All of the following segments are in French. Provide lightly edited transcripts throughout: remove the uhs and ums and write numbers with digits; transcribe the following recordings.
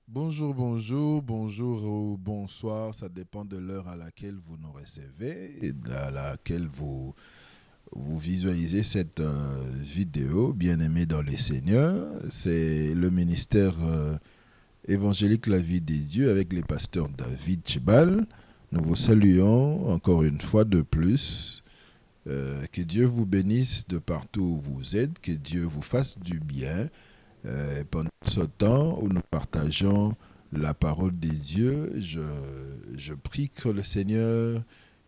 Bonjour, bonjour, bonjour ou bonsoir, ça dépend de l'heure à laquelle vous nous recevez et à laquelle vous visualisez cette vidéo. Bien-aimés dans les Seigneurs, c'est le ministère évangélique La Vie des Dieux avec les pasteurs David Chibal. Nous vous saluons encore une fois de plus. Que Dieu vous bénisse de partout où vous êtes, que Dieu vous fasse du bien pendant ce temps où nous partageons la parole des dieux. Je prie que le Seigneur,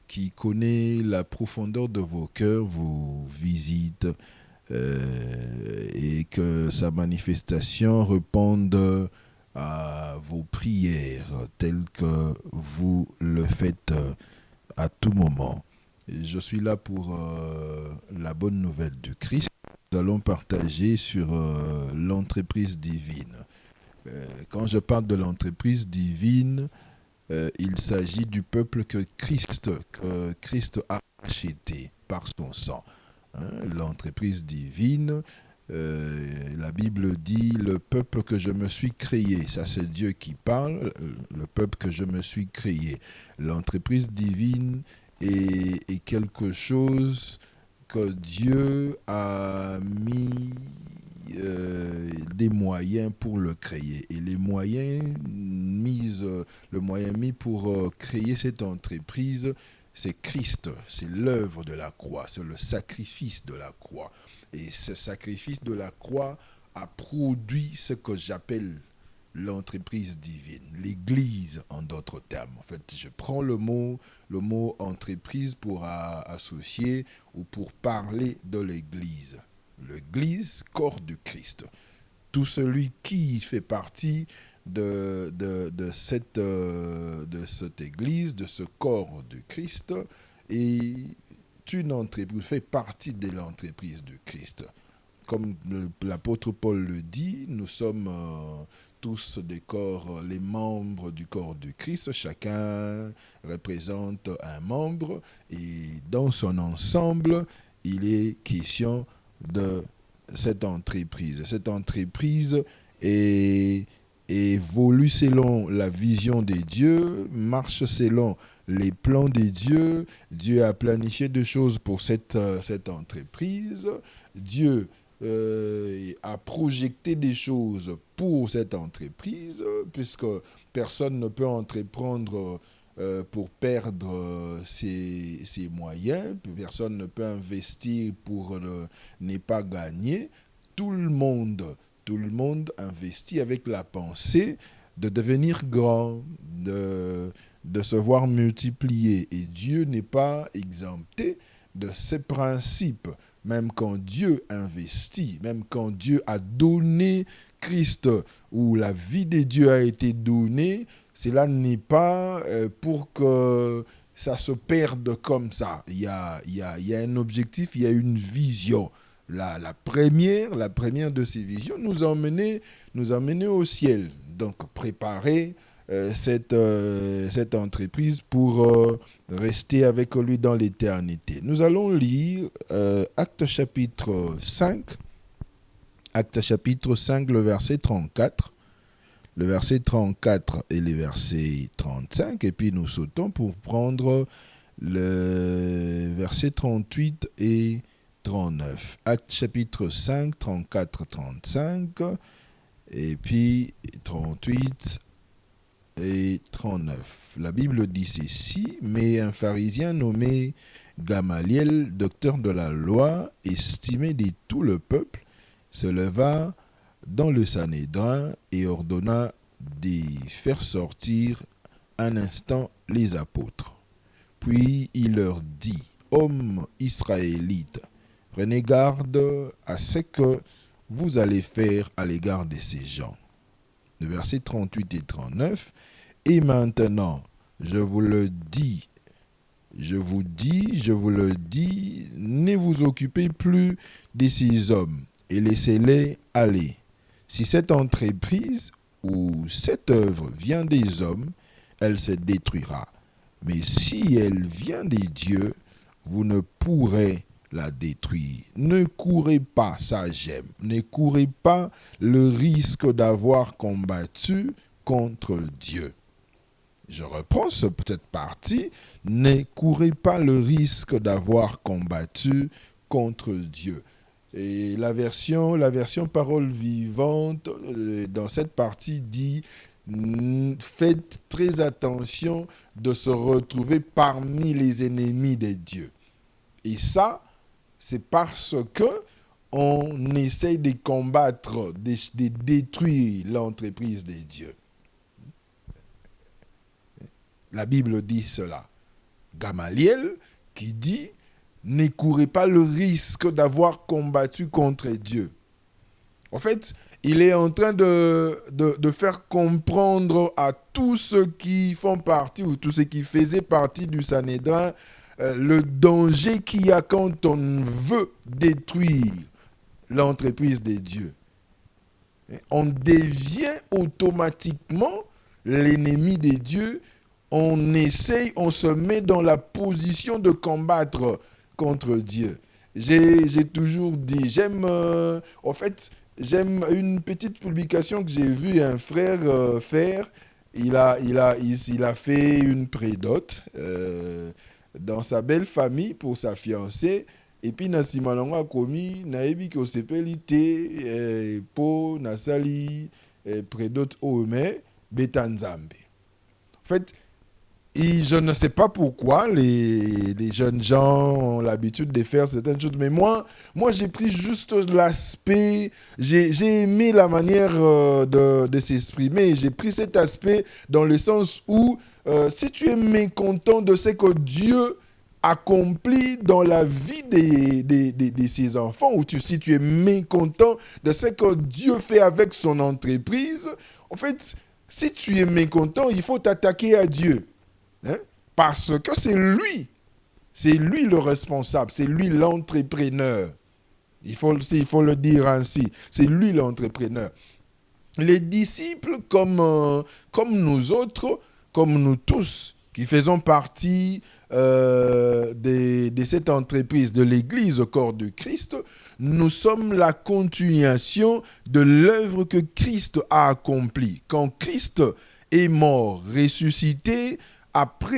qui connaît la profondeur de vos cœurs, vous visite et que sa manifestation réponde à vos prières telles que vous le faites à tout moment. Je suis là pour la bonne nouvelle du Christ. Nous allons partager sur l'entreprise divine. Quand je parle de l'entreprise divine, il s'agit du peuple que Christ a acheté par son sang. L'entreprise divine, la Bible dit le peuple que je me suis créé. Ça, c'est Dieu qui parle, le peuple que je me suis créé. L'entreprise divine est quelque chose que Dieu a mis des moyens pour le créer. Et le moyen mis pour créer cette entreprise, c'est Christ, c'est l'œuvre de la croix, c'est le sacrifice de la croix. Et ce sacrifice de la croix a produit ce que j'appelle l'entreprise divine, l'église en d'autres termes. En fait, je prends le mot entreprise pour associer ou pour parler de l'église. L'église, corps du Christ. Tout celui qui fait partie de cette église, de ce corps du Christ, est une entreprise, fait partie de l'entreprise du Christ. Comme l'apôtre Paul le dit, nous sommes tous des corps, les membres du corps du Christ. Chacun représente un membre et dans son ensemble, il est question de cette entreprise. Cette entreprise est, évolue selon la vision des dieux, marche selon les plans des dieux. Dieu a planifié des choses pour cette entreprise. Dieu a projeté des choses pour cette entreprise, puisque personne ne peut entreprendre pour perdre ses moyens, personne ne peut investir pour ne pas gagner. Tout le monde, tout le monde investit avec la pensée de devenir grand, de se voir multiplier. Et Dieu n'est pas exempté de ces principes. Même quand Dieu investit, même quand Dieu a donné Christ, où la vie de Dieu a été donnée, cela n'est pas pour que ça se perde comme ça. Il y a un objectif, il y a une vision. La première de ces visions nous a menés au ciel. Donc, préparer cette entreprise pour rester avec lui dans l'éternité. Nous allons lire Actes chapitre 5, Actes chapitre 5, le verset 34, le verset 34 et le verset 35, et puis nous sautons pour prendre le verset 38 et 39. Actes chapitre 5, 34, 35, et puis 38 et 39. La Bible dit ceci: mais un pharisien nommé Gamaliel, docteur de la loi, estimé de tout le peuple, se leva dans le Sanhédrin et ordonna de faire sortir un instant les apôtres. Puis il leur dit: hommes israélites, prenez garde à ce que vous allez faire à l'égard de ces gens. Le verset 38 et 39. Et maintenant, je vous le dis, je vous le dis, ne vous occupez plus de ces hommes et laissez-les aller. Si cette entreprise ou cette œuvre vient des hommes, elle se détruira. Mais si elle vient des dieux, vous ne pourrez la détruire. Ne courez pas, ça j'aime, ne courez pas le risque d'avoir combattu contre Dieu. Je reprends cette partie, ne courez pas le risque d'avoir combattu contre Dieu. Et la version parole vivante, dans cette partie, dit faites très attention de se retrouver parmi les ennemis de Dieu. Et ça, c'est parce que on essaye de combattre, de détruire l'entreprise de Dieu. La Bible dit cela. Gamaliel qui dit ne courez pas le risque d'avoir combattu contre Dieu. En fait, il est en train de faire comprendre à tous ceux qui font partie ou tous ceux qui faisaient partie du Sanhédrin le danger qu'il y a quand on veut détruire l'entreprise de Dieu. On devient automatiquement l'ennemi de Dieu. On essaye, on se met dans la position de combattre contre Dieu. J'ai toujours dit, j'aime une petite publication que j'ai vue un frère faire. Il a fait une prédote dans sa belle famille pour sa fiancée. Et puis, Nasimalonga a commis, Naebi qui osepelité, po, Nasali, prédote Ome, Betanzambe. En fait, je ne sais pas pourquoi les jeunes gens ont l'habitude de faire certaines choses, mais moi j'ai pris juste l'aspect, j'ai aimé la manière de s'exprimer, j'ai pris cet aspect dans le sens où si tu es mécontent de ce que Dieu accomplit dans la vie de ses enfants, ou si tu es mécontent de ce que Dieu fait avec son entreprise, en fait, si tu es mécontent, il faut t'attaquer à Dieu. Hein? Parce que c'est lui le responsable, c'est lui l'entrepreneur. Il faut le dire ainsi, c'est lui l'entrepreneur. Les disciples, comme nous autres, comme nous tous, qui faisons partie de cette entreprise, de l'Église au corps de Christ, nous sommes la continuation de l'œuvre que Christ a accomplie. Quand Christ est mort, ressuscité,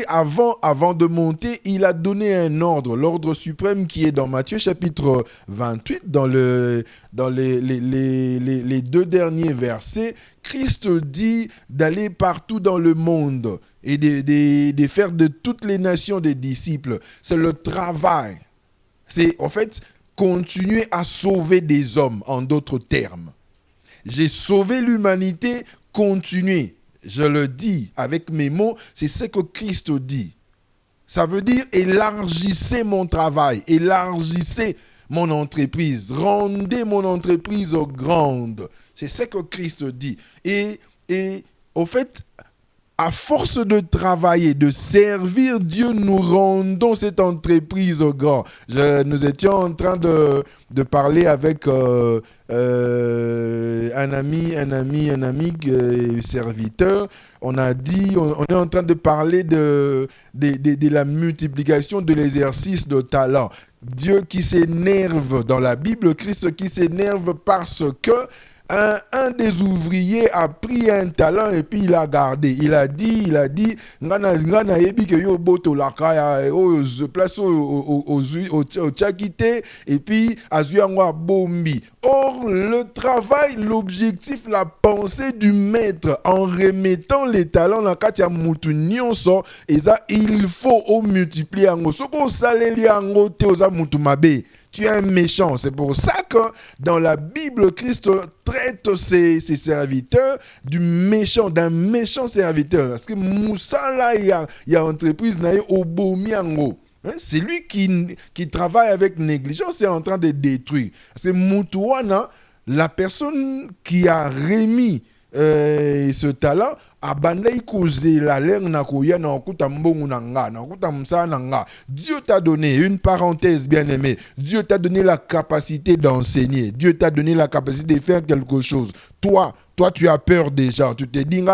avant de monter, il a donné un ordre, l'ordre suprême qui est dans Matthieu chapitre 28, dans les 2 derniers versets. Christ dit d'aller partout dans le monde et de faire de toutes les nations des disciples. C'est le travail. C'est en fait continuer à sauver des hommes, en d'autres termes. J'ai sauvé l'humanité, continuez. Je le dis avec mes mots, c'est ce que Christ dit. Ça veut dire élargissez mon travail, élargissez mon entreprise, rendez mon entreprise grande. C'est ce que Christ dit. Et au fait, à force de travailler, de servir Dieu, nous rendons cette entreprise grande. Nous étions en train de parler avec un ami serviteur. On a dit, on est en train de parler de la multiplication de l'exercice de talent. Dieu qui s'énerve dans la Bible, Christ qui s'énerve parce que un des ouvriers a pris un talent et puis il a gardé. Il a dit, ngana yebi ke yo boto la kaya o place au tchakite et puis azuangwa bombi. Or le travail, l'objectif, la pensée du maître en remettant les talents dans katia mutu nyonso eza il faut au multiplier ango. Soko saleli ango te oza mutu mabe. Tu es un méchant. C'est pour ça que dans la Bible, Christ traite ses serviteurs d'un méchant serviteur. Parce que Moussa, là, il y a entreprise, Obomiango. C'est lui qui travaille avec négligence et est en train de détruire. C'est Moutouana, la personne qui a remis ce talent, Dieu t'a donné, une parenthèse bien aimée, Dieu t'a donné la capacité d'enseigner, Dieu t'a donné la capacité de faire quelque chose. Toi tu as peur des gens, tu te dis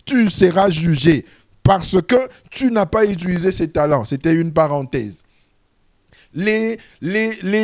tu seras jugé. Parce que tu n'as pas utilisé ces talents. C'était une parenthèse. Les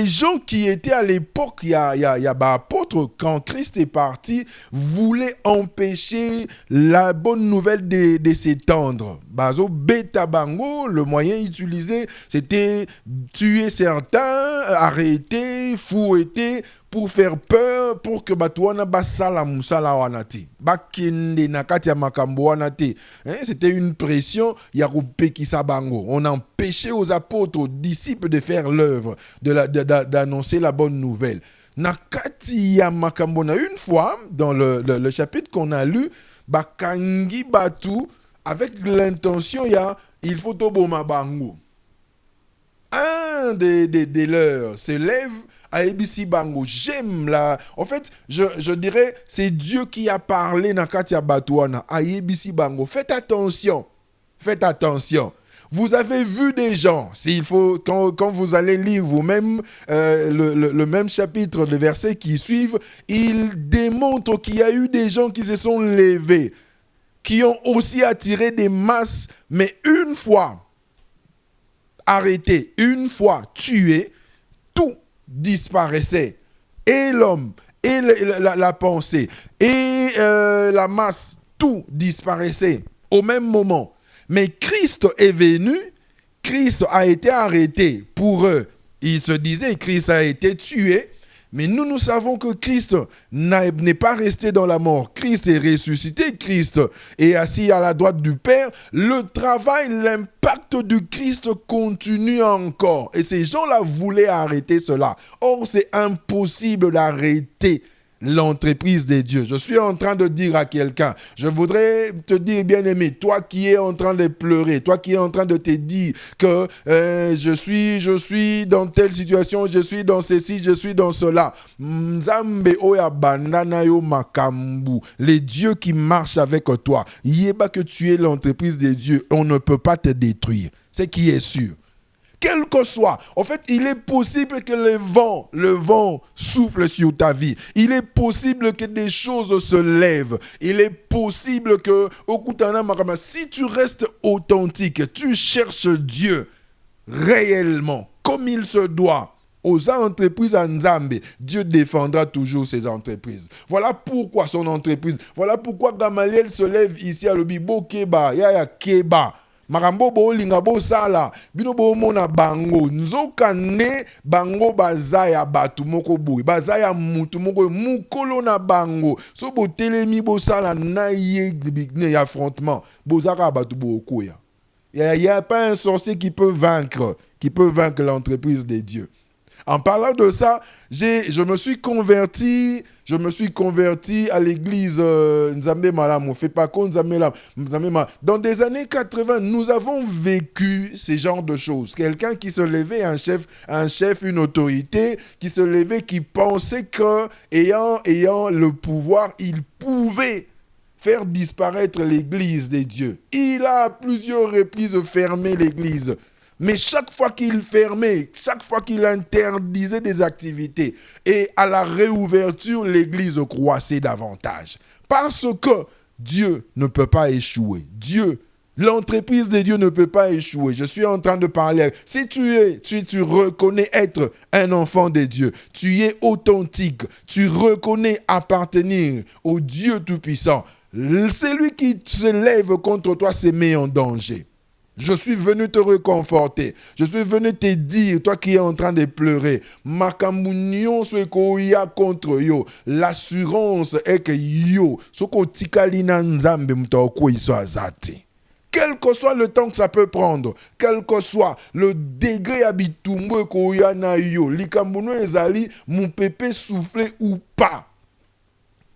gens qui étaient à l'époque, il y a apôtre, quand Christ est parti, voulaient empêcher la bonne nouvelle de s'étendre. Bazo beta bango, le moyen utilisé, c'était tuer certains, arrêter, fouetter, pour faire peur, pour que batouana basala musala wanati. Bakende nakati ya makambo wanati. C'était une pression, yarupe kisabango. On empêchait aux apôtres, aux disciples de faire l'œuvre, d'annoncer la bonne nouvelle. Nakati ya makambo na une fois, dans le chapitre qu'on a lu, bakangi batu, avec l'intention, il faut toboma bango. Un des leurs se lève à ABC Bango. J'aime la... En fait, je dirais, c'est Dieu qui a parlé dans Katia Batouana à ABC Bango. Faites attention. Faites attention. Vous avez vu des gens, s'il faut, quand vous allez lire vous-même le même chapitre, les versets qui suivent, il démontre qu'il y a eu des gens qui se sont levés, qui ont aussi attiré des masses, mais une fois arrêté, une fois tué, tout disparaissait. Et l'homme, et la pensée, et la masse, tout disparaissait au même moment. Mais Christ est venu, Christ a été arrêté pour eux. Ils se disaient, Christ a été tué. Mais nous savons que Christ n'est pas resté dans la mort. Christ est ressuscité, Christ est assis à la droite du Père. Le travail, l'impact du Christ continue encore. Et ces gens-là voulaient arrêter cela. Or, c'est impossible d'arrêter l'entreprise de Dieu. Je suis en train de dire à quelqu'un, je voudrais te dire, bien-aimé, toi qui es en train de pleurer, toi qui es en train de te dire que je suis dans telle situation, je suis dans ceci, je suis dans cela. Nzambe oya bandana yo makambu, les dieux qui marchent avec toi, yeba que tu es l'entreprise de Dieu, on ne peut pas te détruire. C'est qui est sûr. Quel que soit, en fait, il est possible que le vent souffle sur ta vie. Il est possible que des choses se lèvent. Il est possible que, si tu restes authentique, tu cherches Dieu réellement, comme il se doit, aux entreprises en Nzambe, Dieu défendra toujours ses entreprises. Voilà pourquoi son entreprise, voilà pourquoi Gamaliel se lève ici à l'Obibo Keba, Yaya Keba. Marambo bo linga bo sala bino bo mona bango nzoka ne bango bazaya batu moko boy bazaya mutu moko mukolo na bango so bo telemi bo sala na ye ne affrontement bozaka batu bo koya. Il y a pas un sorcier qui peut vaincre l'entreprise des dieux. En parlant de ça, je me suis converti à l'église Nzambe Malamu. Fait pas qu'on Nzambe Malamu. Dans des années 80, nous avons vécu ce genre de choses. Quelqu'un qui se levait, un chef, une autorité, qui se levait, qui pensait que, ayant le pouvoir, il pouvait faire disparaître l'église des dieux. Il a à plusieurs reprises fermé l'église. Mais chaque fois qu'il fermait, chaque fois qu'il interdisait des activités, et à la réouverture, l'église croissait davantage. Parce que Dieu ne peut pas échouer. L'entreprise de Dieu ne peut pas échouer. Je suis en train de parler. Si tu reconnais être un enfant de Dieu, tu es authentique, tu reconnais appartenir au Dieu Tout-Puissant, celui qui se lève contre toi se met en danger. Je suis venu te réconforter. Je suis venu te dire, toi qui es en train de pleurer, Makamunion sokoya contre yo. L'assurance est que yo, soko tikalina nzambe mtoko iso azati. Quel que soit le temps que ça peut prendre, quel que soit le degré habitumbo koya na yo, likambuno ezali, mon pépé soufflé ou pas.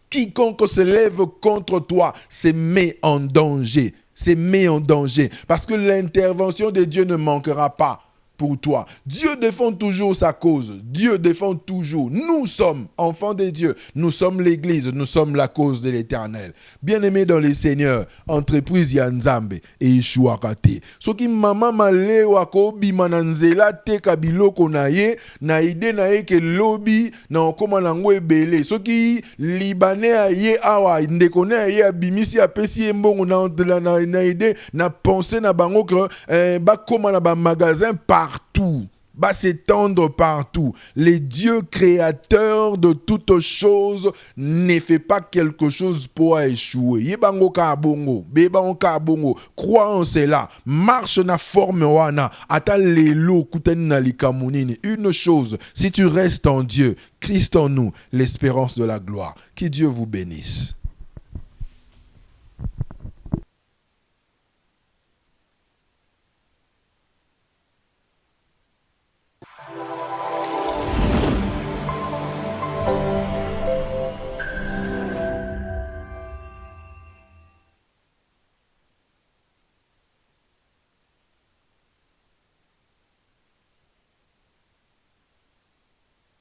Quiconque se lève contre toi se met en danger. Se met en danger. Parce que l'intervention de Dieu ne manquera pas pour toi. Dieu défend toujours sa cause. Dieu défend toujours. Nous sommes enfants de Dieu. Nous sommes l'Église. Nous sommes la cause de l'Éternel. Bien-aimés dans les Seigneurs, entreprise Yanzambe et Yeshua Kate. Ce qui maman malé wako bimananzela te kabilo konaye na ide na ye ke lobby na okoma nango ebele. Ce qui libanais aye awa ndekone aye abimisi apesi mbongo na ide na penser na bango que ba koma na ba magasin partout. Va s'étendre partout. Le Dieu créateur de toutes choses ne fait pas quelque chose pour échouer. Yebango ka bongo, bebango ka bongo. Crois en cela. Marche na forme wana. Ata lelo kuten na likamunini. Une chose, si tu restes en Dieu, Christ en nous, l'espérance de la gloire. Que Dieu vous bénisse.